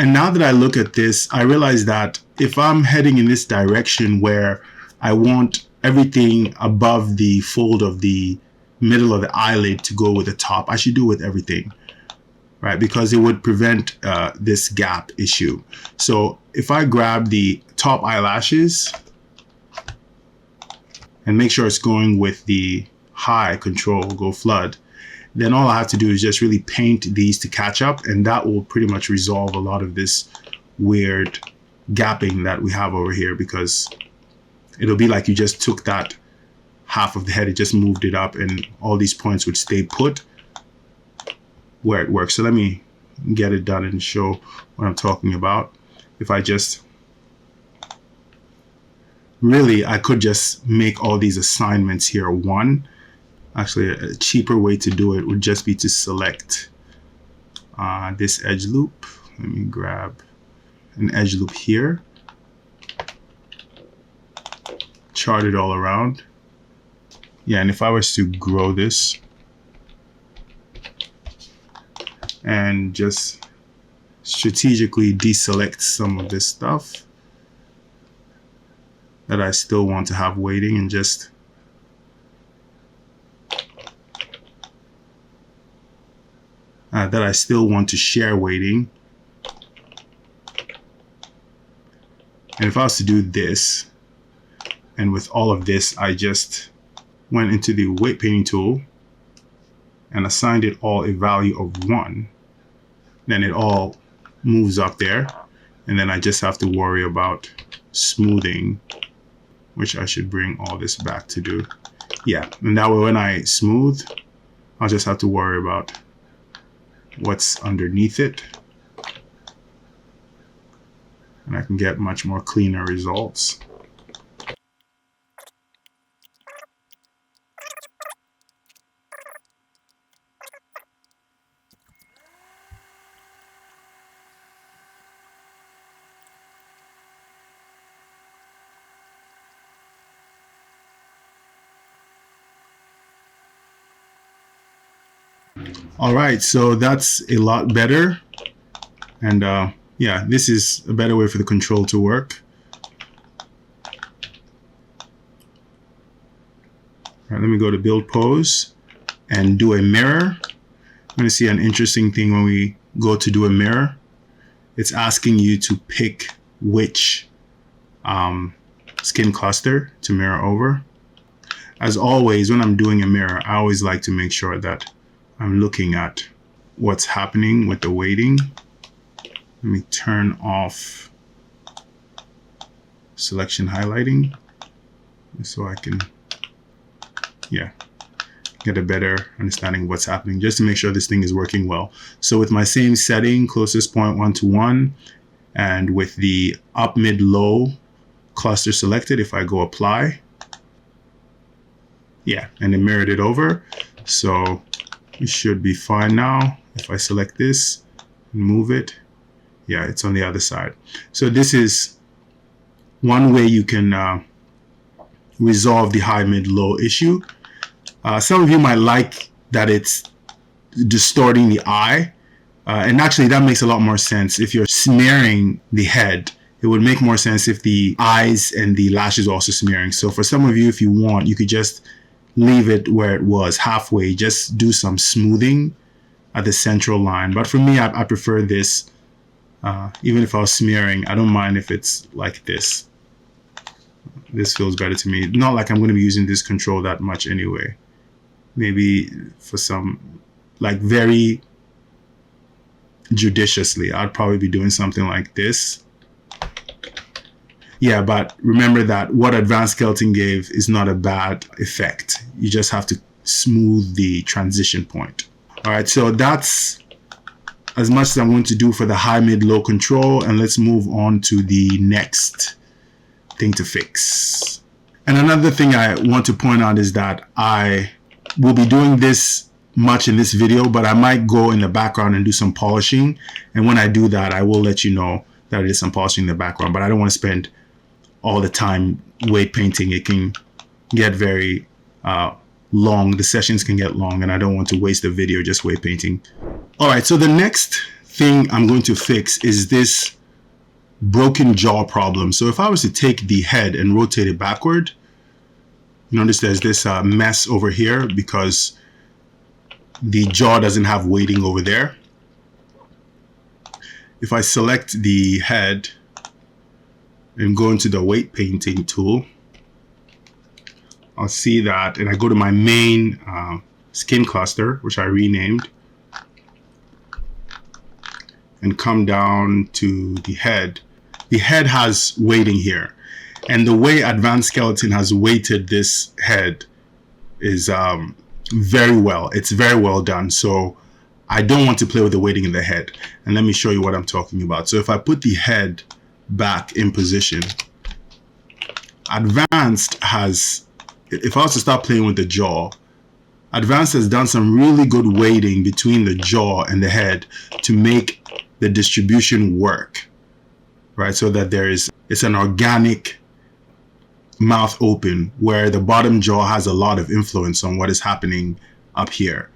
And now that I look at this, I realize that if I'm heading in this direction where I want everything above the fold of the middle of the eyelid to go with the top, I should do with everything, right? Because it would prevent this gap issue. So if I grab the top eyelashes and make sure it's going with the high control, go flood, then all I have to do is just really paint these to catch up, and that will pretty much resolve a lot of this weird gapping that we have over here, because it'll be like you just took that half of the head, it just moved it up, and all these points would stay put where it works. So let me get it done and show what I'm talking about. If I just really, I could just make all these assignments here one. Actually, a cheaper way to do it would just be to select this edge loop. Let me grab an edge loop here, chart it all around. Yeah, and if I was to grow this and just strategically deselect some of this stuff that I still want to have weighting, and just that I still want to share weighting. And if I was to do this, and with all of this, I just went into the weight painting tool and assigned it all a value of 1, then it all moves up there. And then I just have to worry about smoothing, which I should bring all this back to do. Yeah, and that way when I smooth, I'll just have to worry about what's underneath it, and I can get much more cleaner results. All right, so that's a lot better. And yeah, this is a better way for the control to work. All right, let me go to build pose and do a mirror. I'm going to see an interesting thing when we go to do a mirror. It's asking you to pick which skin cluster to mirror over. As always, when I'm doing a mirror, I always like to make sure that I'm looking at what's happening with the weighting. Let me turn off selection highlighting so I can, yeah, get a better understanding of what's happening, just to make sure this thing is working well. So with my same setting, closest point 1 to 1, and with the up, mid, low cluster selected, if I go apply, yeah, and it mirrored it over. So it should be fine now. If I select this and move it, yeah, it's on the other side. So this is one way you can resolve the high, mid, low issue. Some of you might like that it's distorting the eye. And actually that makes a lot more sense. If you're smearing the head, it would make more sense if the eyes and the lashes are also smearing. So for some of you, if you want, you could just leave it where it was, halfway, just do some smoothing at the central line. But for me, I prefer this. Even if I was smearing, I don't mind if it's like this. This feels better to me. Not like I'm going to be using this control that much anyway. Maybe for some, like very judiciously, I'd probably be doing something like this. Yeah, but remember that what advanced sculpting gave is not a bad effect. You just have to smooth the transition point. All right, so that's as much as I'm going to do for the high, mid, low control, and let's move on to the next thing to fix. And another thing I want to point out is that I will be doing this much in this video, but I might go in the background and do some polishing. And when I do that, I will let you know that it is some polishing in the background, but I don't want to spend all the time weight painting. It can get very long. The sessions can get long, and I don't want to waste the video just weight painting. All right, so the next thing I'm going to fix is this broken jaw problem. So if I was to take the head and rotate it backward, notice there's this mess over here because the jaw doesn't have weighting over there. If I select the head and go into the weight painting tool, I'll see that, and I go to my main skin cluster, which I renamed, and come down to the head. The head has weighting here, and the way Advanced Skeleton has weighted this head is very well. It's very well done. So I don't want to play with the weighting in the head. And let me show you what I'm talking about. So if I put the head back in position, Advanced has, if I was to start playing with the jaw, Advanced has done some really good weighting between the jaw and the head to make the distribution work, right? So that it's an organic mouth open where the bottom jaw has a lot of influence on what is happening up here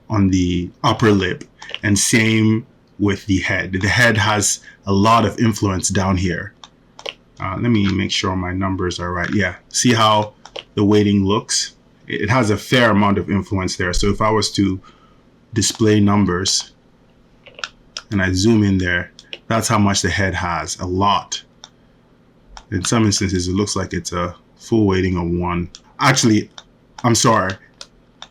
on the upper lip, and same with the head. The head has a lot of influence down here. Let me make sure my numbers are right. Yeah, see how the weighting looks? It has a fair amount of influence there. So if I was to display numbers and I zoom in there, that's how much the head has, a lot. In some instances, it looks like it's a full weighting of 1. Actually, I'm sorry.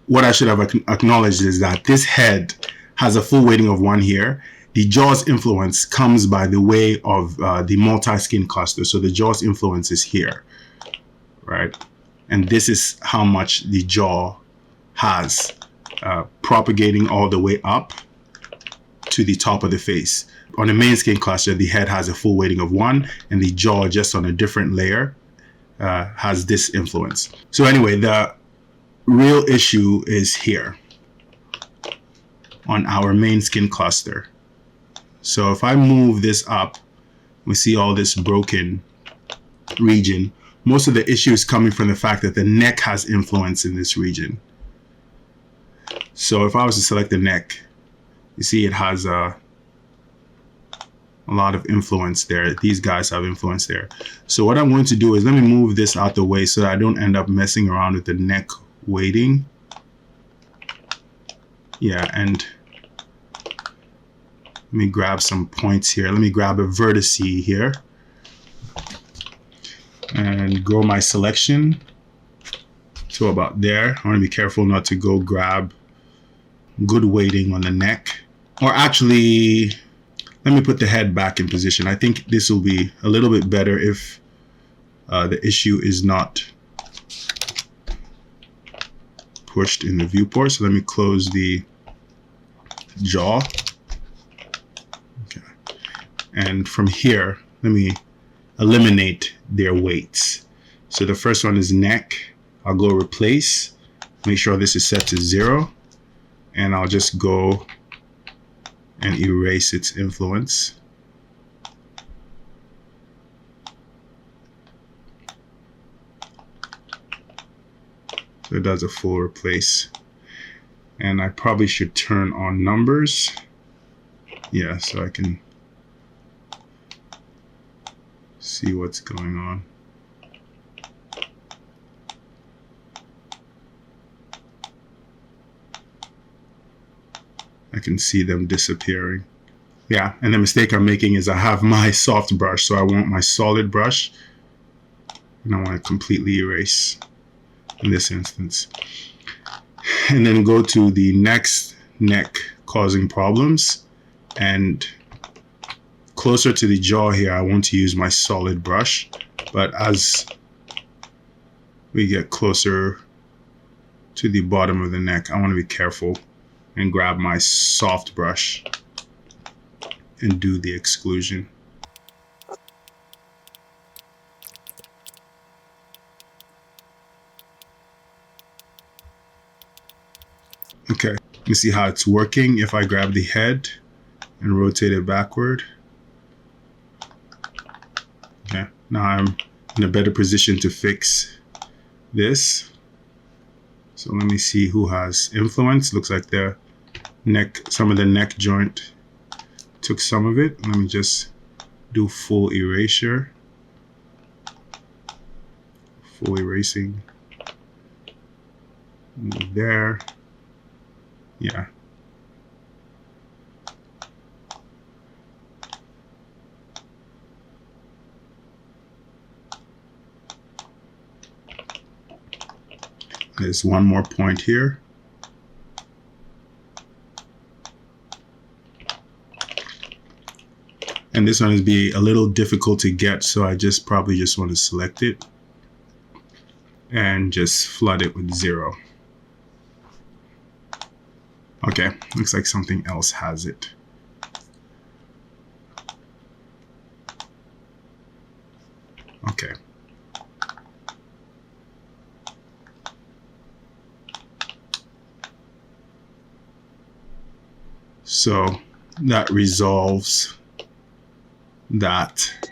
What I should have acknowledged is that this head has a full weighting of 1 here. The jaw's influence comes by the way of the multi-skin cluster. So the jaw's influence is here, right? And this is how much the jaw has, propagating all the way up to the top of the face. On the main skin cluster, the head has a full weighting of 1, and the jaw, just on a different layer, has this influence. So anyway, the real issue is here on our main skin cluster. So if I move this up, we see all this broken region. Most of the issue is coming from the fact that the neck has influence in this region. So if I was to select the neck, you see it has a lot of influence there. These guys have influence there. So what I'm going to do is let me move this out the way so that I don't end up messing around with the neck weighting. Yeah, and let me grab some points here. Let me grab a vertex here and grow my selection to about there. I want to be careful not to go grab good weighting on the neck. Or actually, let me put the head back in position. I think this will be a little bit better if the issue is not pushed in the viewport. So let me close the jaw. Okay. And from here, let me eliminate their weights. So the first one is neck. I'll go replace. Make sure this is set to 0. And I'll just go and erase its influence. So it does a full replace. And I probably should turn on numbers. Yeah, so I can see what's going on. I can see them disappearing. Yeah, and the mistake I'm making is I have my soft brush, so I want my solid brush, and I want to completely erase in this instance. And then go to the next neck causing problems, and closer to the jaw here, I want to use my solid brush, but as we get closer to the bottom of the neck, I want to be careful and grab my soft brush and do the exclusion. Okay, let me see how it's working. If I grab the head and rotate it backward. Okay, now I'm in a better position to fix this. So let me see who has influence. Looks like the neck, some of the neck joint took some of it. Let me just do full erasure. Full erasing. Move there. Yeah. There's one more point here. And this one is be a little difficult to get, so I probably just want to select it and just flood it with 0. Okay, looks like something else has it. Okay. So that resolves that